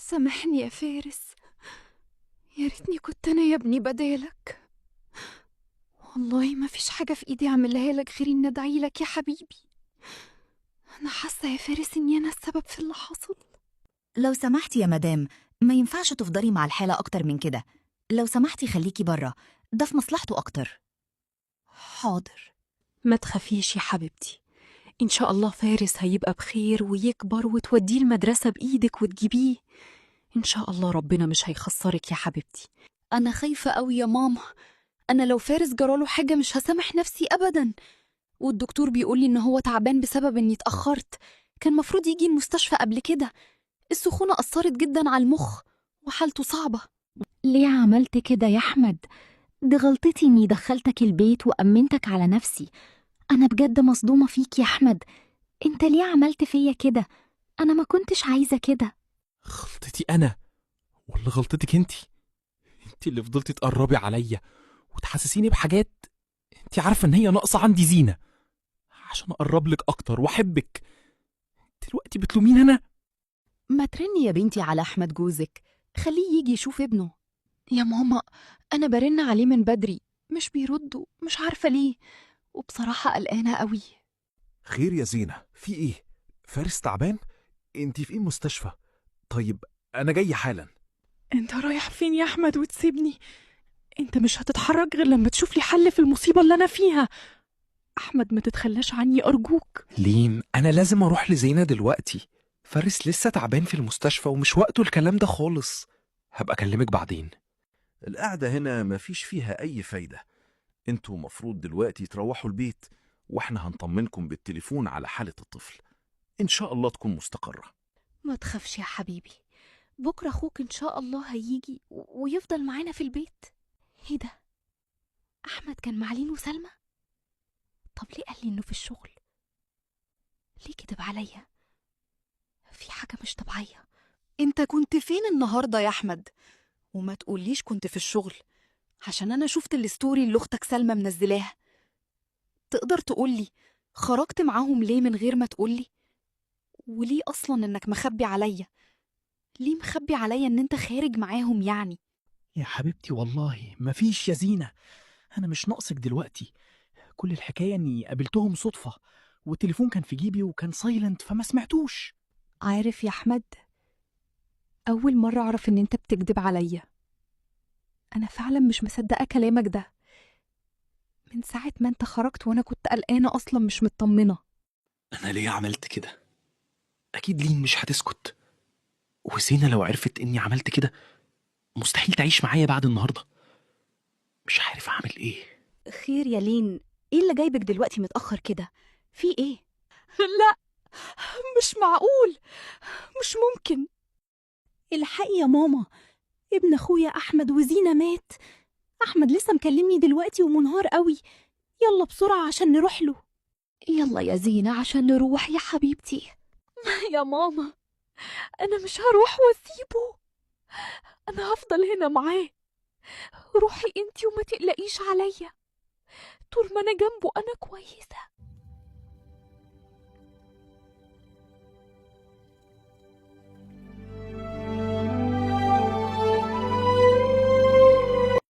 سامحني يا فارس، يا ريتني كنت أنا يا ابني بدالك. والله ما فيش حاجة في إيدي أعملها لك غير إني أدعي لك يا حبيبي. أنا حاسة يا فارس إني أنا السبب في اللي حصل. لو سمحتي يا مدام، ما ينفعش تفضلي مع الحالة أكتر من كده. لو سمحتي خليكي برا، ده في مصلحته أكتر. حاضر، ما تخافيش يا حبيبتي، إن شاء الله فارس هيبقى بخير ويكبر وتوديه المدرسة بإيدك وتجيبيه. إن شاء الله ربنا مش هيخسرك يا حبيبتي. أنا خايفة أوي يا ماما، أنا لو فارس جراله حاجة مش هسامح نفسي أبدا. والدكتور بيقولي إن هو تعبان بسبب إني اتأخرت، كان مفروض يجي المستشفى قبل كده. السخونة أثرت جدا على المخ وحالته صعبة. ليه عملت كده يا أحمد؟ دي غلطتي إني دخلتك البيت وأمنتك على نفسي. أنا بجد مصدومة فيك يا أحمد، أنت ليه عملت فيا كده؟ أنا ما كنتش عايزة كده. غلطتي أنا ولا غلطتك انتي اللي فضلتي تقربي عليا وتحسسيني بحاجات انتي عارفة ان هي ناقصة عندي زينة عشان اقرب لك اكتر واحبك. دلوقتي بتلومين انا؟ ما ترني يا بنتي على أحمد جوزك، خليه يجي يشوف ابنه. يا ماما أنا برن عليه من بدري مش بيردوا، مش عارفة ليه، وبصراحة قلقانة قوي. خير يا زينة، في ايه؟ فارس تعبان؟ انتي في ايه مستشفى؟ طيب انا جاي حالا. انت رايح فين يا أحمد وتسيبني؟ انت مش هتتحرك غير لما تشوف لي حل في المصيبة اللي أنا فيها. أحمد ما تتخلاش عني أرجوك. لين، أنا لازم أروح لزينة دلوقتي. فارس لسه تعبان في المستشفى ومش وقته الكلام ده خالص. هبقى أكلمك بعدين. القعدة هنا مفيش فيها اي فايدة. انتوا مفروض دلوقتي تروحوا البيت، واحنا هنطمنكم بالتليفون على حالة الطفل. ان شاء الله تكون مستقرة. ما تخافش يا حبيبي، بكرة أخوك إن شاء الله هيجي ويفضل معانا في البيت. ايه ده؟ أحمد كان مع لين وسلمى؟ طب ليه قال لي إنه في الشغل؟ ليه كدب عليا؟ في حاجة مش طبيعية. انت كنت فين النهاردة يا أحمد؟ وما تقوليش كنت في الشغل، عشان أنا شفت الستوري اللي أختك سلمى منزلاها. تقدر تقولي خرجت معاهم ليه من غير ما تقولي؟ وليه أصلا إنك مخبي عليا؟ ليه مخبي عليا إن أنت خارج معاهم يعني؟ يا حبيبتي والله مفيش يا زينة، أنا مش ناقصك دلوقتي. كل الحكاية إني قابلتهم صدفة والتليفون كان في جيبي وكان سايلنت فما سمعتوش. عارف يا أحمد، أول مرة أعرف إن أنت بتكذب عليا. أنا فعلا مش مصدقة كلامك ده. من ساعة ما أنت خرجت وأنا كنت قلقانة أصلا مش مطمنة. أنا ليه عملت كده؟ أكيد لين مش هتسكت، وزينة لو عرفت إني عملت كده مستحيل تعيش معايا بعد النهاردة. مش عارف أعمل إيه. خير يا لين، إيه اللي جايبك دلوقتي متأخر كده؟ في إيه؟ لا، مش معقول، مش ممكن. الحقي يا ماما، ابن أخويا أحمد وزينة مات. أحمد لسه مكلمني دلوقتي ومنهار قوي. يلا بسرعة عشان نروح له. يلا يا زينة عشان نروح يا حبيبتي. يا ماما أنا مش هروح وأسيبه، أنا هفضل هنا معاه. روحي انتي وما تقلقيش عليا، طول ما أنا جنبه أنا كويسة.